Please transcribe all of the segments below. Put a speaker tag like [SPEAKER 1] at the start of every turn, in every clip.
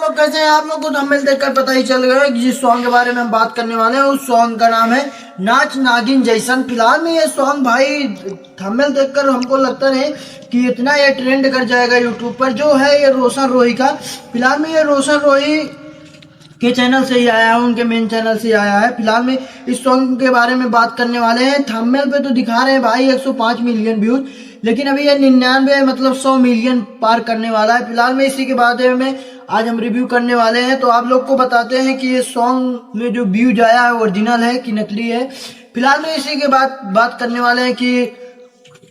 [SPEAKER 1] लोग कैसे हैं? आप लोग को थंबनेल देखकर पता ही चल गया कि जिस सॉन्ग के बारे में हम बात करने वाले हैं उस सॉन्ग का नाम है नाच नागिन जैसन। फिलहाल में ये सॉन्ग भाई थंबनेल देखकर हमको लगता है कि इतना ये ट्रेंड कर जाएगा यूट्यूब पर। जो है ये रोशन रोही का। फिलहाल में ये रोशन रोही के चैनल से ही आया है, उनके मेन चैनल से ही आया है। फिलहाल में इस सॉन्ग के बारे में बात करने वाले हैं। थंबनेल पे तो दिखा रहे हैं भाई 105 मिलियन व्यूज, लेकिन अभी ये 99 मतलब 100 मिलियन पार करने वाला है। फिलहाल में इसी के बारे में आज हम रिव्यू करने वाले हैं। तो आप लोग को बताते हैं कि ये सॉन्ग में जो व्यूज आया है ओरिजिनल है कि नकली है। फिलहाल में इसी के बात करने वाले हैं कि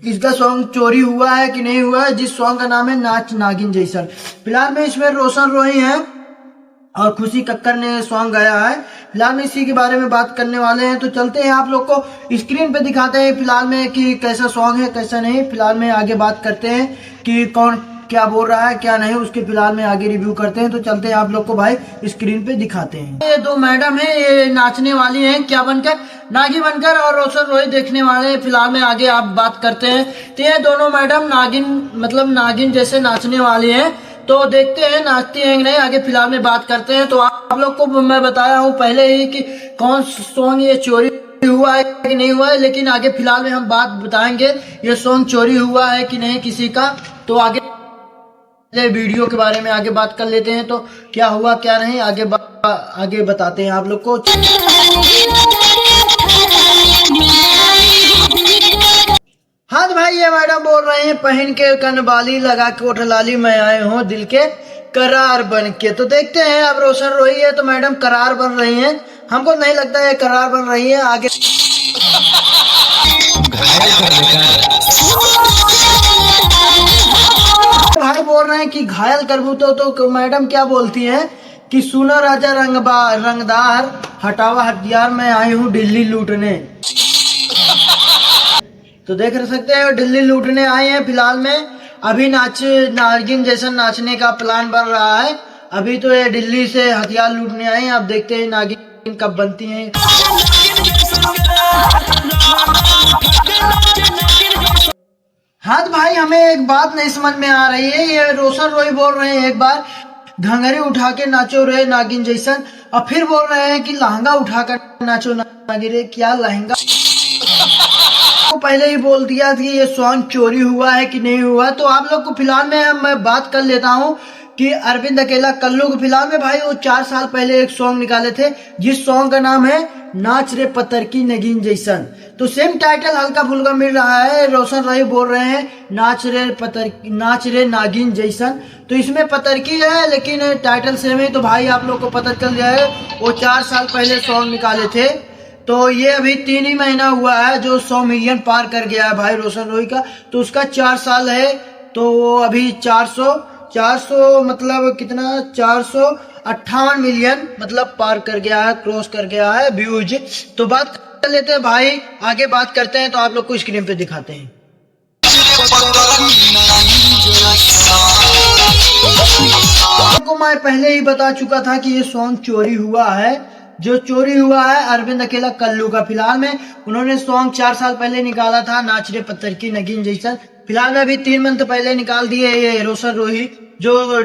[SPEAKER 1] इसका सॉन्ग चोरी हुआ है कि नहीं हुआ है, जिस सॉन्ग का नाम है नाच नागिन जैसन। फिलहाल में इसमें रोशन रोही है और खुशी कक्कर ने सॉन्ग गाया है। फिलहाल में इसी के बारे में बात करने वाले हैं। तो चलते हैं आप लोग को स्क्रीन पे दिखाते हैं फिलहाल में कि कैसा सॉन्ग है कैसा नहीं। फिलहाल में आगे बात करते हैं कि कौन क्या बोल रहा है क्या नहीं, उसके फिलहाल में आगे रिव्यू करते हैं। तो चलते हैं आप लोग को भाई स्क्रीन पे दिखाते हैं। ये दो मैडम है, ये नाचने वाली है क्या बनकर, नागी बनकर, और रोशन रोही देखने वाले हैं। फिलहाल में आगे आप बात करते हैं। तो ये दोनों मैडम नागिन मतलब नागिन जैसे नाचने वाली है। तो देखते हैं नाचती हैं कि नहीं, आगे फिलहाल में बात करते हैं। तो आप लोग को मैं बताया हूँ पहले ही कि कौन सॉन्ग ये चोरी हुआ है कि नहीं हुआ है, लेकिन आगे फिलहाल में हम बात बताएंगे ये सॉन्ग चोरी हुआ है कि नहीं किसी का। तो आगे वीडियो के बारे में आगे बात कर लेते हैं। तो क्या हुआ क्या नहीं आगे बताते हैं आप लोग को। हाँ तो भाई ये मैडम बोल रहे हैं पहन के कनबाली लगा के ओठलाली मैं आए हूँ दिल के करार बन के। तो देखते हैं अब रोशन रोही है तो मैडम करार बन रही हैं। हमको नहीं लगता है करार बन रही है। आगे भाई बोल रहे हैं कि घायल कर बू। तो मैडम क्या बोलती हैं कि सुना राजा रंगदार हटावा हथियार मैं आई हूँ दिल्ली लूटने। तो देख सकते हैं दिल्ली लूटने आए हैं। फिलहाल में अभी नागिन जैसा नाचने का प्लान बन रहा है। अभी तो ये दिल्ली से हथियार लूटने आए हैं। अब देखते हैं नागिन कब बनती हैं। हाँ भाई हमें एक बात नहीं समझ में आ रही है। ये रोशन रोही बोल रहे हैं एक बार घंघरी उठा के नाचो रे नागिन जैसन, और फिर बोल रहे हैं कि लहंगा उठाकर नाचो नागिन रे। क्या लहंगा पहले ही बोल दिया कि ये सॉन्ग चोरी हुआ है कि नहीं हुआ। तो आप लोग को फिलहाल में मैं बात कर लेता हूँ कि अरविंद अकेला कल्लू को फिलहाल में भाई वो 4 साल पहले एक सॉन्ग निकाले थे जिस सॉन्ग का नाम है नाच रे पतरकी नगीन जैसन। तो सेम टाइटल हल्का फुल्का मिल रहा है। रोशन रोही बोल रहे हैं नाच रे नागिन जैसन। तो इसमें पतरकी है लेकिन टाइटल सेम है। तो भाई आप लोग को पता चल जाए वो 4 साल पहले सॉन्ग निकाले थे। तो ये अभी 3 ही महीना हुआ है जो 100 मिलियन पार कर गया है भाई रोशन रोही का। तो उसका 4 साल है तो वो अभी 400 मतलब कितना 458 मिलियन मतलब पार कर गया है, क्रॉस कर गया है व्यूज। तो बात कर लेते हैं भाई आगे बात करते हैं। तो आप लोग को स्क्रीन पे दिखाते हैं। आपको मैं पहले ही बता चुका था कि ये सॉन्ग चोरी हुआ है। जो चोरी हुआ है अरविंद अकेला कल्लू का। फिलहाल में उन्होंने सॉन्ग 4 साल पहले निकाला था नाच रे पत्थर की नगीन जैसा। फिलहाल में अभी 3 मंथ पहले निकाल दिए ये रोशन रोही जो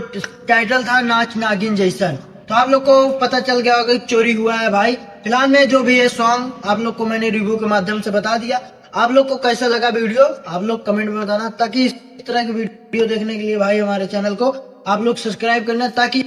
[SPEAKER 1] टाइटल था नाच नागिन जैसा। तो आप लोग को पता चल गया होगा चोरी हुआ है भाई। फिलहाल में जो भी ये सॉन्ग आप लोग को मैंने रिव्यू के माध्यम से बता दिया। आप लोग को कैसा लगा वीडियो आप लोग कमेंट में बताना, ताकि इस तरह की वीडियो देखने के लिए भाई हमारे चैनल को आप लोग सब्सक्राइब करना, ताकि